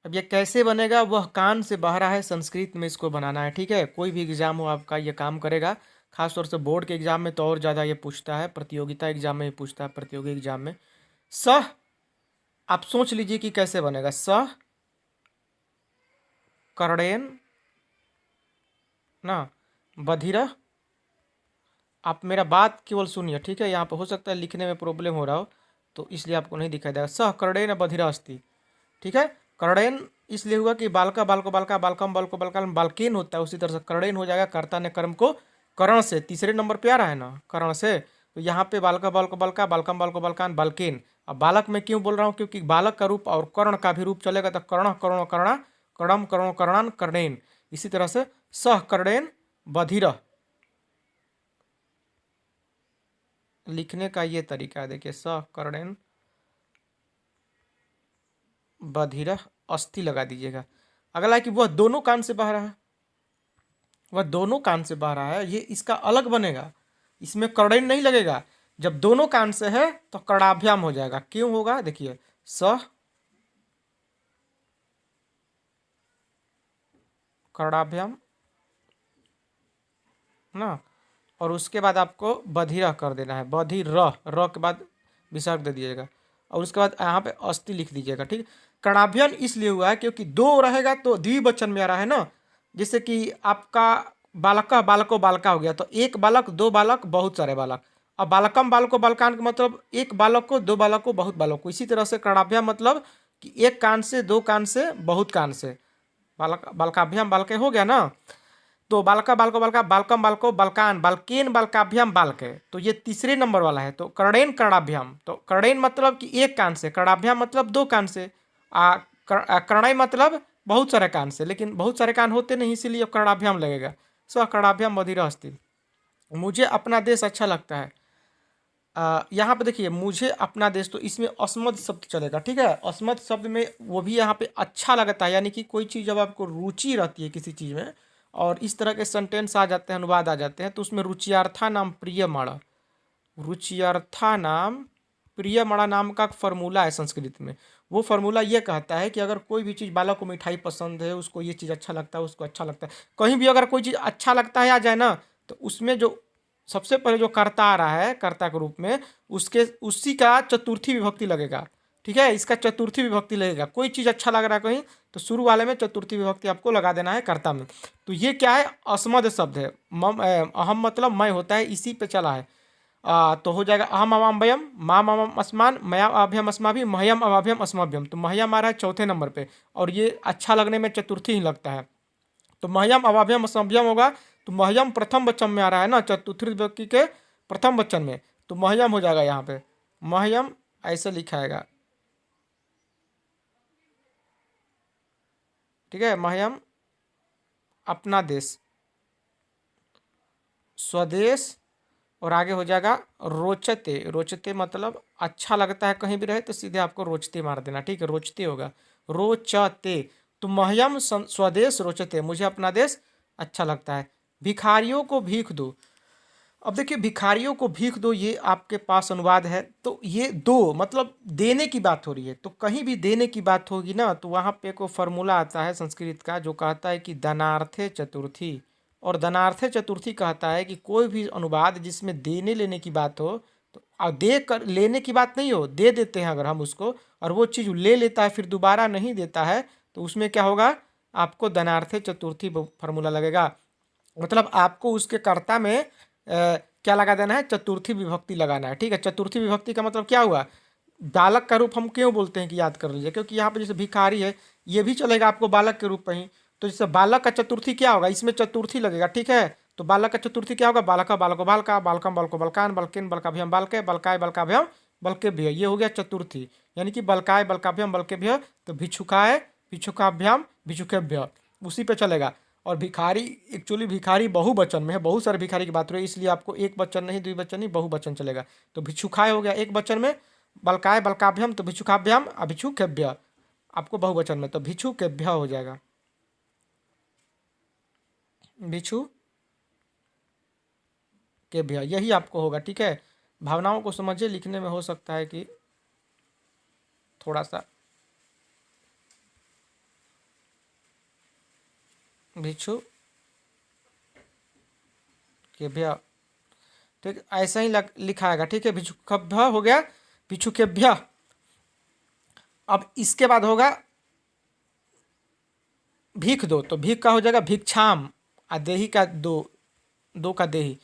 अब ये कैसे बनेगा, वह कान से बहरा है, संस्कृत में इसको बनाना है। ठीक है, कोई भी एग्जाम हो आपका ये काम करेगा। खासतौर से बोर्ड के एग्जाम में तो और ज़्यादा ये पूछता है, प्रतियोगिता एग्जाम में भी पूछता है, प्रतियोगी एग्जाम में। सह, आप सोच लीजिए कि कैसे बनेगा। सह कर्णेन ना बधिरः, आप मेरा बात केवल सुनिए। ठीक है, यहाँ पे हो सकता है लिखने में प्रॉब्लम हो रहा हो, तो इसलिए आपको नहीं दिखाई देगा। सह कर्णेन बधिरः अस्ति। ठीक है, कर्णेन इसलिए हुआ कि बालका बालको बालका बालकम बालको बालकान बालकेन होता है, उसी तरह से कर्णेन हो जाएगा, कर्ता ने कर्म को करण से, तीसरे नंबर पे आ रहा है ना करण से, तो यहाँ पे बालका बालको बालका बालकम बालको बालकान बालकेन। अब बालक में क्यों बोल रहा हूँ, क्योंकि बालक का रूप और कर्ण का भी रूप चलेगा, तो कर्ण कर्ण कर्णा कर्णम कर्ण कर्णान कर्णेन। इसी तरह से सह कर्णेन बधिरः, लिखने का ये तरीका है, देखिए सह कर्णेन बधिरः अस्थि लगा दीजिएगा। अगला है कि वह दोनों कान से बह रहा है, वह दोनों कान से बह रहा है, ये इसका अलग बनेगा, इसमें कर्णेन नहीं लगेगा। जब दोनों कान से है तो कर्णाभ्याम हो जाएगा। क्यों होगा, देखिए सह कर्णाभ्याम ना, और उसके बाद आपको बधिरह कर देना है, बधिरह, र के बाद विसर्ग दे दीजिएगा, और उसके बाद यहाँ पे अस्थि लिख दीजिएगा। ठीक, कर्णाभ्याम इसलिए हुआ है क्योंकि दो रहेगा तो द्विवचन में आ रहा है ना, जैसे कि आपका बालका बालको बालका हो गया, तो एक बालक दो बालक बहुत सारे बालक। अब बालकम बालको बालकान का मतलब एक बालक को दो बालक को बहुत बालक को। इसी तरह से कर्णाभ्याम मतलब कि एक कान से दो कान से बहुत कान से, बालक बालकाभ्याम बालके हो गया ना। तो बालका बालको बालका बालकम बालको बालकान बालकेन बालकाभ्याम बालके, तो ये तीसरे नंबर वाला है। तो कर्णेन कर्णाभ्याम, तो कर्णेन मतलब कि एक कान से, कर्णाभ्याम मतलब दो कान से, कर्णय मतलब बहुत सारे कान से, लेकिन बहुत सारे कान होते नहीं, इसीलिए कर्णाभ्याम लगेगा। स्व कर्णाभ्याम बधिरः अस्ति। मुझे अपना देश अच्छा लगता है, यहाँ पे देखिए मुझे अपना देश, तो इसमें अस्मद शब्द चलेगा। ठीक है, अस्मद शब्द में वो भी यहाँ पे अच्छा लगता है, यानी कि कोई चीज़ जब आपको रुचि रहती है किसी चीज़ में, और इस तरह के सेंटेंस आ जाते हैं, अनुवाद आ जाते हैं, तो उसमें रुचियार्था नाम प्रियमण, रुचियार्था नाम प्रियमणा नाम का फॉर्मूला है संस्कृत में। वो फॉर्मूला ये कहता है कि अगर कोई भी चीज़, बालक को मिठाई पसंद है, उसको ये चीज़ अच्छा लगता है, उसको अच्छा लगता है, कहीं भी अगर कोई चीज़ अच्छा लगता है आ जाए ना, तो उसमें जो सबसे पहले जो कर्ता आ रहा है, कर्ता के रूप में, उसके उसी का चतुर्थी विभक्ति लगेगा। ठीक है, इसका चतुर्थी विभक्ति लगेगा। कोई चीज़ अच्छा लग रहा है कहीं, तो शुरू वाले में चतुर्थी विभक्ति आपको लगा देना है कर्ता में। तो ये क्या है, अस्मद शब्द है। मम अहम मतलब मैं होता है, इसी पे चला है। तो हो जाएगा अहम अवाम वयम माम अवम अस्मान मया अभ्यम अस्माभि मह्यम अवाभ्यम अस्मभ्यम। तो मह्यम आ रहा है चौथे नंबर पे, और ये अच्छा लगने में चतुर्थी ही लगता है, तो मह्यम अवाभ्यम असभ्यम होगा। तो मह्यम प्रथम वचन में आ रहा है ना, चतुर्थी विभक्ति के प्रथम वचन में, तो मह्यम हो जाएगा यहाँ पे, मह्यम ऐसे लिखाएगा। ठीक है, मह्यम अपना देश, स्वदेश, और आगे हो जाएगा रोचते। रोचते मतलब अच्छा लगता है, कहीं भी रहे तो सीधे आपको रोचते मार देना। ठीक है, रोचते होगा, रोचते। तो मह्यम स्वदेश रोचते, मुझे अपना देश अच्छा लगता है। भिखारियों को भीख दो, अब देखिए भिखारियों को भीख दो, ये आपके पास अनुवाद है, तो ये दो मतलब देने की बात हो रही है। तो कहीं भी देने की बात होगी ना, तो वहाँ पे को फॉर्मूला आता है संस्कृत का, जो कहता है कि धनार्थे चतुर्थी। और धनार्थे चतुर्थी कहता है कि कोई भी अनुवाद जिसमें देने लेने की बात हो, तो दे कर लेने की बात नहीं हो, दे देते हैं अगर हम उसको, और वो चीज़ ले लेता है फिर दोबारा नहीं देता है, तो उसमें क्या होगा, आपको धनार्थे चतुर्थी फार्मूला लगेगा। मतलब आपको उसके कर्ता में क्या लगा देना है, चतुर्थी विभक्ति लगाना है। ठीक है, चतुर्थी विभक्ति का मतलब क्या हुआ, बालक का रूप हम क्यों बोलते हैं कि याद कर लीजिए, क्योंकि यहाँ पे जैसे भिखारी है, ये भी चलेगा आपको बालक के रूप में ही। तो जैसे बालक का चतुर्थी क्या होगा, इसमें चतुर्थी लगेगा। ठीक है, तो बालक का चतुर्थी क्या होगा, बालका बालको बालका बालकम बालको बलकान बालकेन बलकाभ्यम बालके बलकाय बलकाभ्यम बलकेभ्य, ये हो गया चतुर्थी, यानी कि बलकाय बलकाभ्यम बलकेभ्य, तो भिक्षुकाय भिक्षुकाभ्याम भिक्षुकेभ्य, उसी पे चलेगा। और भिखारी, एक्चुअली भिखारी बहुवचन में है, बहुत सारे भिखारी की बात हो रही है, इसलिए आपको एक वचन नहीं, द्विवचन नहीं, बहुवचन चलेगा। तो भिक्षुकाय हो गया एक वचन में, बलकाय बलकाभ्यम तो भिक्षुकाभ्याम, अभिक्षुकेभ्य आपको बहुवचन में, तो भिक्षुकेभ्य हो जाएगा, भिक्षु केभ्य, यही आपको होगा। ठीक है, भावनाओं को समझिए, लिखने में हो सकता है कि थोड़ा सा भिक्षु केभ्य, ठीक, ऐसा ही लिखा आएगा, ठीक है। भिक्षुकेभ्य हो गया, भिक्षुकेभ्य। अब इसके बाद होगा भीख दो, तो भीख का हो जाएगा भिक्षाम, और देही का दो का देही,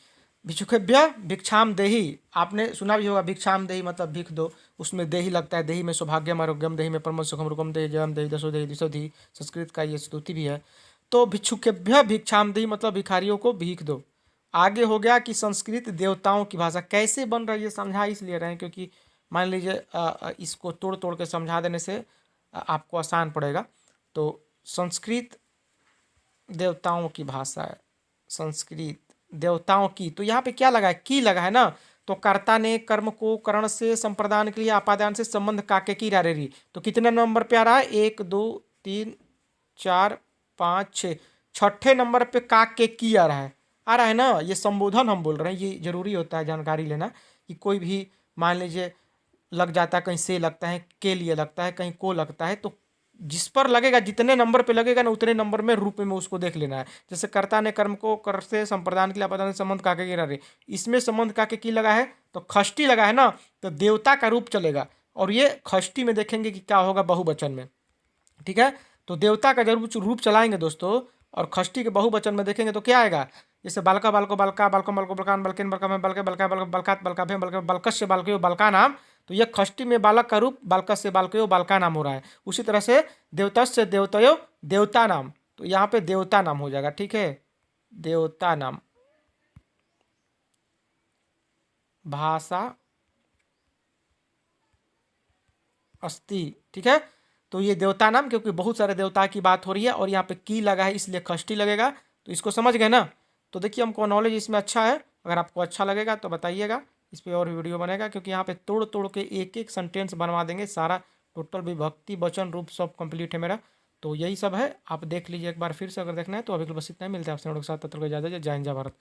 भिक्षुकेभ्य भिक्षाम देही। आपने सुना भी होगा भिक्षाम देही मतलब भीख दो, उसमें देही लगता है, देही में सौभाग्यम आरोग्यम, देही में परम सुखम रुकम, देही जयम, देही दसो, देही दिशो, देही, संस्कृत का ये स्तुति भी है। तो भिक्षुकेभ्य भिक्षाम देही मतलब भिखारियों को भीख दो। आगे हो गया कि संस्कृत देवताओं की भाषा कैसे बन रही है, समझा इसलिए रहे हैं क्योंकि मान लीजिए इसको तोड़ तोड़ के समझा देने से आपको आसान पड़ेगा। तो संस्कृत देवताओं की भाषा है, संस्कृत देवताओं की, तो यहाँ पे क्या लगा है, की लगा है ना, तो कर्ता ने कर्म को करण से संप्रदान के लिए आपादान से संबंध काके की रारेरी, तो कितने नंबर पे आ रहा है, 1 2 3 4 5 6, छठे नंबर पे काके की आ रहा है ना। ये संबोधन हम बोल रहे हैं, ये जरूरी होता है जानकारी लेना कि कोई भी मान लीजिए लग जाता है, कहीं से लगता है, के लिए लगता है, कहीं को लगता है, तो जिस पर लगेगा, जितने नंबर पे लगेगा ना, उतने नंबर में रूप में उसको देख लेना है। जैसे कर्ता ने कर्म को कर से संप्रदान के लिए आपादान से संबंध काके गिरा रे, इसमें संबंध काके की लगा है, तो खष्टी लगा है ना, तो देवता का रूप चलेगा, और ये खष्टी में देखेंगे कि क्या होगा बहुवचन में, ठीक है। तो देवता का जरूर रूप चलाएंगे दोस्तों, और खष्टी के बहुवचन में देखेंगे तो क्या आएगा, जैसे बालका बालको बालका बालको बालको बलकान बलकिन बलका में बलके बलका बलक बलकात बलकाभ्य बलके बलकस्य बालकयो बालका नाम, तो यह खष्टी में बालक का रूप बालकस से बालकयो बालका नाम हो रहा है। उसी तरह से देवतस्य देवतयो देवता नाम, तो यहाँ पे देवता नाम हो जाएगा, ठीक है, देवता नाम, भाषा अस्ति, ठीक है। तो ये देवता नाम, क्योंकि बहुत सारे देवता की बात हो रही है और यहाँ पे की लगा है इसलिए खष्टी लगेगा, तो इसको समझ गए ना। तो देखिए हमको नॉलेज इसमें अच्छा है, अगर आपको अच्छा लगेगा तो बताइएगा, इस पर और वीडियो बनेगा, क्योंकि यहाँ पे तोड़ तोड़ के एक एक सेंटेंस बनवा देंगे, सारा टोटल विभक्ति वचन रूप सब कंप्लीट है मेरा। तो यही सब है, आप देख लीजिए एक बार फिर से, अगर देखना है तो अभी बस इतना ही, मिलता है आपसे तब तक इजाजत, जय हिंद जय भारत।